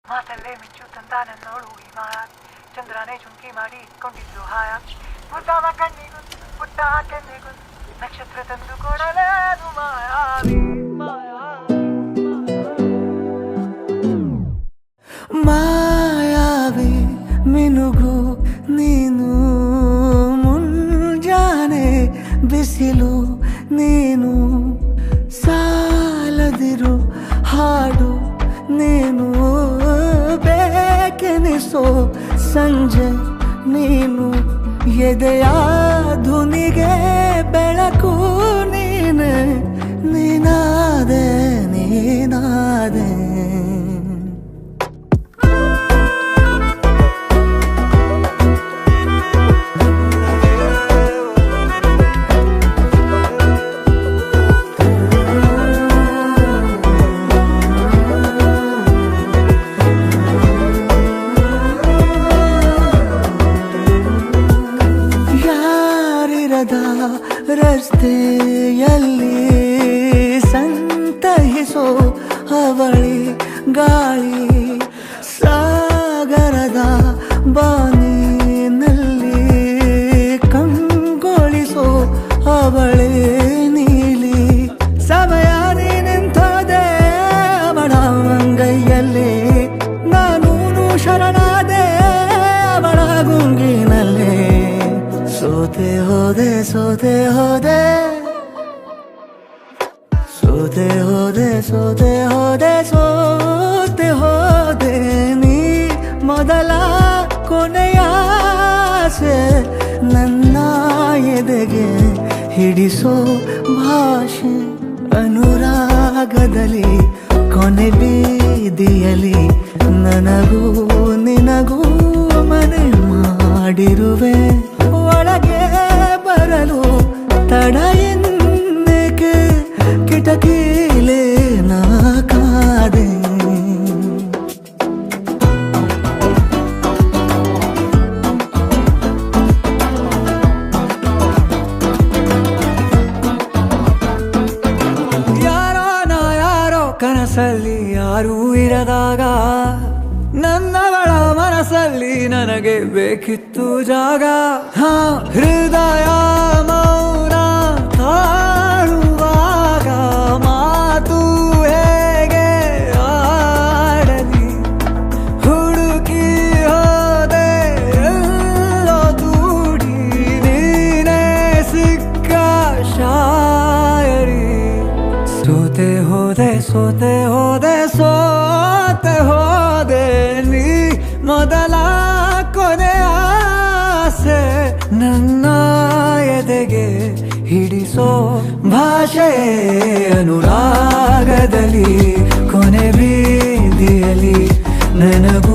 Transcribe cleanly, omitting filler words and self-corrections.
ಮಾತಲ್ಲೇ ಮಿಂಚು ತಂದಾನನ್ನೋಳು ಹಿಮಾಯ ಚಂದ್ರನೇ ಚುಂಕಿ ಮಾಡಿ ಇಟ್ಕೊಂಡಿದ್ರು ಹಾಯ ಮುದ್ದಾದ ಕಣ್ಣಿಗೂ ಪುಟ್ಟ ಕೆನ್ನೆಗೂ ನಕ್ಷತ್ರ ತಂದು ಕೊಡಲೇ ಅದು ಮಾಯಾವಿ ಮಾಯಾವಿ ಮಿನುಗು ನೀನು ಮುಂಜಾನೆ ಬಿಸಿಲು ನೀನು ಸಾಲದಿರು ಹಾಡು ನೀನು ಬೇಕೆನಿಸೋ ಸಂಜೆ ನೀನು ಎದೆಯ ಧುನಿಗೆ ಬೆಳಕು ನೀನೆ ನೀನಾದೆ ನೀನಾದೆ ರಸ್ತೆಯಲ್ಲಿ ಸಂತಹಿಸೋ ಅವಳಿ ಗಾಳಿ ಸಾಗರದ ಬಾನಿನಲ್ಲಿ ಕಂಗೊಳಿಸೋ ಅವಳೆ ನೀಲಿ ಸಮಯ ನಿಂತೋದೆ ಅವಳ ಅಂಗೈಯಲ್ಲಿ ನಾನು ಶರಣಾದೆ ಅವಳ ಗುಂಗಿನಲ್ಲಿ ಸೋತೆ ಹೋದೆ ಸೋತೆ ಹೋದೆ ಸೋತೆ ಹೋದೆ ಸೋತೆ ಹೋದೆ ಸೋತೆ ಹೋದೆ ನೀ ಮೊದಲ ಕೊನೆಯ ಆಸೆ ನನ್ನ ಎದೆಗೆ ಹಿಡಿಸೋ ಭಾಷೆ ಅನುರಾಗದಲ್ಲಿ ಕೊನೆ ಬೀದಿಯಲ್ಲಿ ನನಗೂ ನಿನಗೂ ಮನೆ ಮಾಡಿರುವೆ ಒಳಗೆ ಬರಲು ತಡ ಎನ್ನಕ್ಕೆ ಕಿಟಕಿಲೇ ನಾ ಕಾದೆ ಯಾರೋ ನಾ ಯಾರೋ ಕನಸಲ್ಲಿ ಯಾರೂ ಇರದಾಗ ನನ್ನವಳ ಮನಸ್ಸಲ್ಲಿ ನನಗೆ ಬೇಕಿತ್ತು ಜಾಗ ಹೃದಯ ಮೌನ ತಾಳುವಾಗ ಮಾತು ಹೇಗೆ ಆಡಲಿ ಹುಡುಕಿ ಹೋದೆ ಎಲ್ಲೋ ದೂಡಿ ನೀನೇ ಸಿಕ್ಕ ಶಾಯರಿ ಸೋತೆ ಹೋದೆ ಸೋತೆ ಹೋದೆ ಸೋತೆ ಹೋದೆ ನೀ ಮೊದಲ ಕೊನೆ ಆಸೆ ನನ್ನ ಎದೆಗೆ ಹಿಡಿಸೋ ಭಾಷೆ ಅನುರಾಗದಲ್ಲಿ ಕೊನೆ ಬೀದಿಯಲ್ಲಿ ನನಗೂ